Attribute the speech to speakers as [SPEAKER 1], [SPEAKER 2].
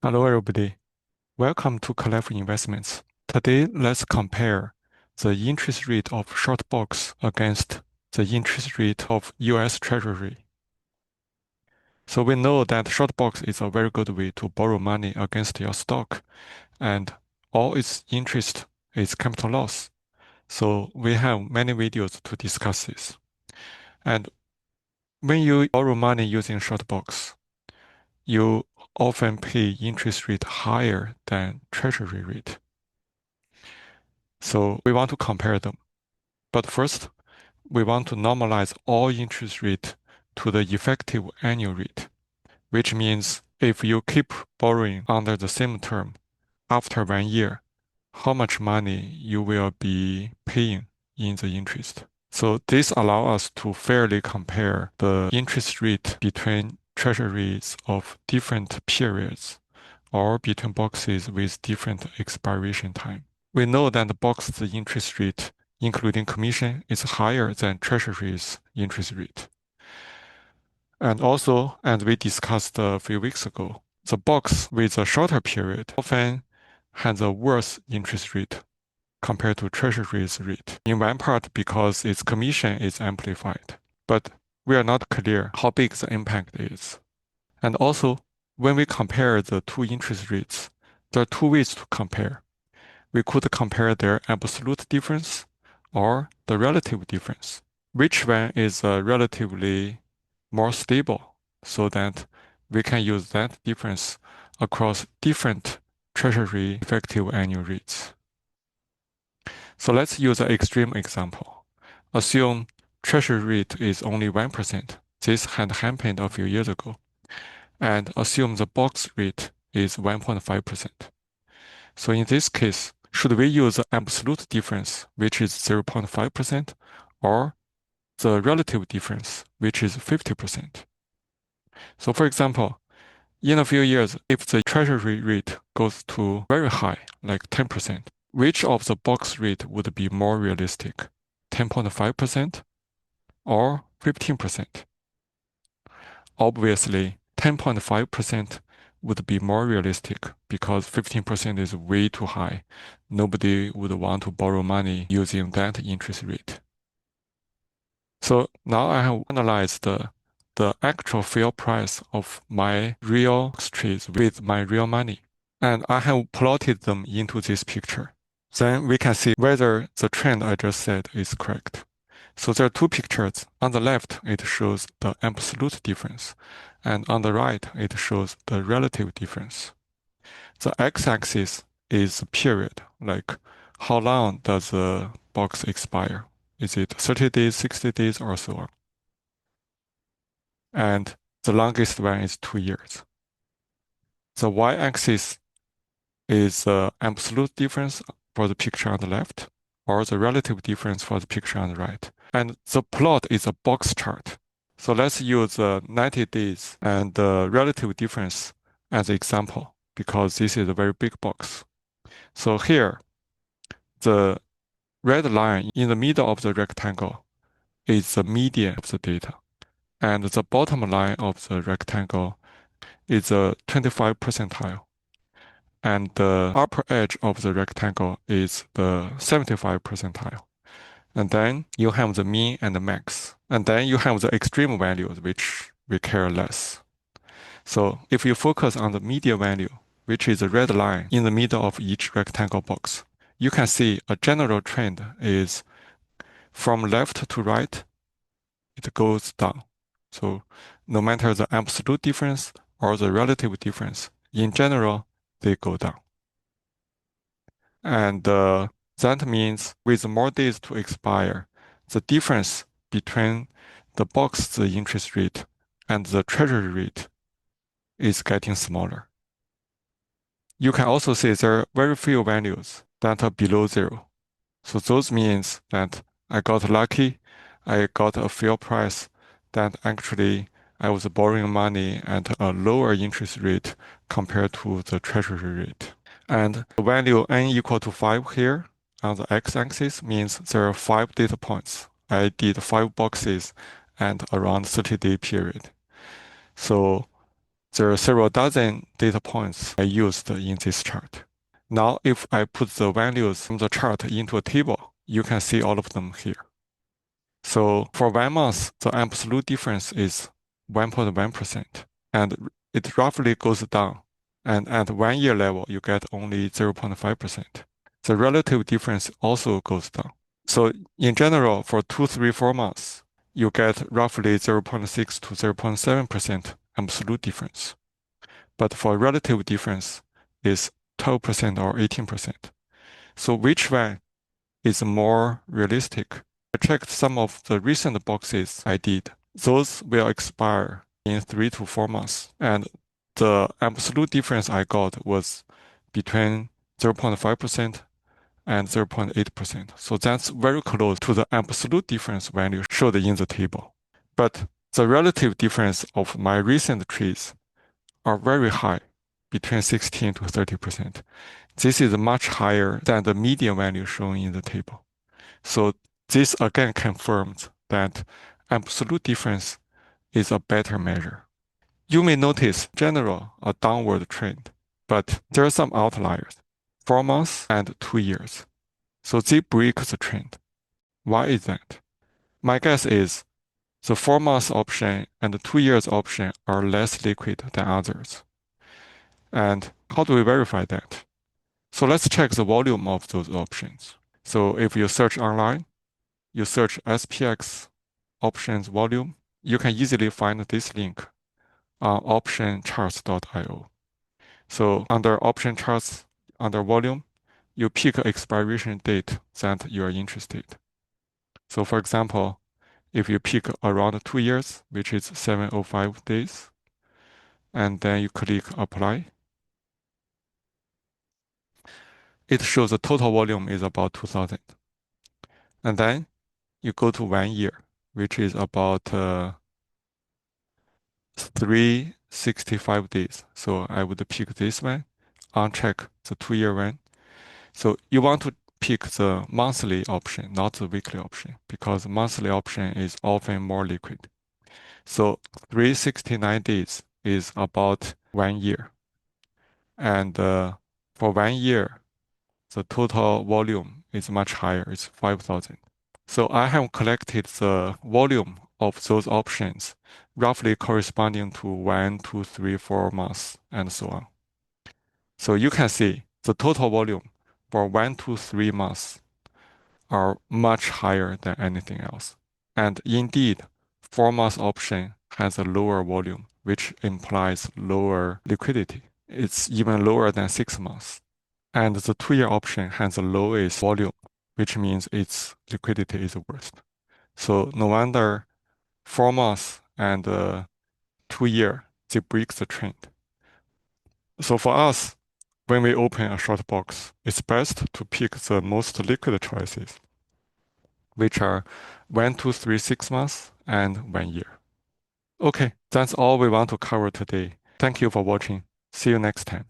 [SPEAKER 1] Hello, everybody. Welcome to Clever Investments. Today, let's compare the interest rate of short box against the interest rate of US Treasury. So we know that short box is a very good way to borrow money against your stock, and all its interest is capital loss. So we have many videos to discuss this. And when you borrow money using short box, you often pay interest rate higher than Treasury rate. So we want to compare them. But first, we want to normalize all interest rate to the effective annual rate, which means if you keep borrowing under the same term after 1 year, how much money you will be paying in the interest. So this allows us to fairly compare the interest rate between treasuries of different periods or between boxes with different expiration time. We know that the box's interest rate, including commission, is higher than Treasury's interest rate. And also, as we discussed a few weeks ago, the box with a shorter period often has a worse interest rate compared to Treasury's rate, in one part because its commission is amplified. But we are not clear how big the impact is. And also, when we compare the two interest rates, there are two ways to compare. We could compare their absolute difference or the relative difference. Which one is relatively more stable so that we can use that difference across different Treasury effective annual rates. So let's use an extreme example. Assume Treasury rate is only 1%. This had happened a few years ago. And assume the box rate is 1.5%. So in this case, should we use the absolute difference, which is 0.5%, or the relative difference, which is 50%? So for example, in a few years, if the treasury rate goes to very high, like 10%, which of the box rate would be more realistic? 10.5% or 15%? Obviously, 10.5% would be more realistic because 15% is way too high. Nobody would want to borrow money using that interest rate. So now I have analyzed the actual fair price of my real trades with my real money. And I have plotted them into this picture. Then we can see whether the trend I just said is correct. So there are two pictures. On the left, it shows the absolute difference, and on the right, it shows the relative difference. The x-axis is the period, like how long does the box expire? Is it 30 days, 60 days, or so on? And the longest one is 2 years. The y-axis is the absolute difference for the picture on the left, or the relative difference for the picture on the right. And the plot is a box chart. So let's use 90 days and the relative difference as an example, because this is a very big box. So here, the red line in the middle of the rectangle is the median of the data. And the bottom line of the rectangle is a 25 percentile. And the upper edge of the rectangle is the 75 percentile. And then you have the mean and the max. And then you have the extreme values, which we care less. So if you focus on the median value, which is the red line in the middle of each rectangle box, you can see a general trend is from left to right, it goes down. So no matter the absolute difference or the relative difference, in general, they go down. And that means with more days to expire, the difference between the box's interest rate and the treasury rate is getting smaller. You can also see there are very few values that are below zero. So those means that I got lucky, I got a fair price that actually I was borrowing money at a lower interest rate compared to the treasury rate. And the value n equal to 5 here on the x-axis means there are 5 data points. I did 5 boxes and around 30-day period. So There are several dozen data points I used in this chart. Now, if I put the values from the chart into a table, you can see all of them here. So for 1 month, the absolute difference is 1.1%, and it roughly goes down. And at 1 year level, you get only 0.5%. The relative difference also goes down. So in general, for 2, 3, 4 months, you get roughly 0.6 to 0.7% absolute difference. But for relative difference is 12% or 18%. So which one is more realistic? I checked some of the recent boxes I did. Those will expire in 3 to 4 months. And the absolute difference I got was between 0.5% and 0.8%. So that's very close to the absolute difference value showed in the table. But the relative difference of my recent trades are very high, between 16 to 30%. This is much higher than the median value shown in the table. So this again confirms that absolute difference is a better measure. You may notice general a downward trend, but there are some outliers, 4 months and 2 years. So they break the trend. Why is that? My guess is the 4 months option and the 2 years option are less liquid than others. And how do we verify that? So let's check the volume of those options. So if you search online, you search SPX options volume, you can easily find this link on optioncharts.io. So under option charts, under volume, you pick expiration date that you are interested. So for example, if you pick around 2 years, which is 705 days, and then you click apply, it shows the total volume is about 2000. And then you go to 1 year, which is about 365 days. So I would pick this one, uncheck the 2 year one. So you want to pick the monthly option, not the weekly option, because monthly option is often more liquid. So 369 days is about 1 year. And for 1 year, the total volume is much higher, it's 5,000. So I have collected the volume of those options roughly corresponding to 1, 2, 3, 4 months, and so on. So you can see the total volume for 1 to 3 months are much higher than anything else. And indeed, 4 months option has a lower volume, which implies lower liquidity. It's even lower than 6 months. And the 2 year option has the lowest volume, which means its liquidity is worst. So no wonder 4 months and 2 year, they break the trend. So for us, when we open a short box, it's best to pick the most liquid choices, which are 1, 2, 3, 6 months and 1 year. Okay, that's all we want to cover today. Thank you for watching. See you next time.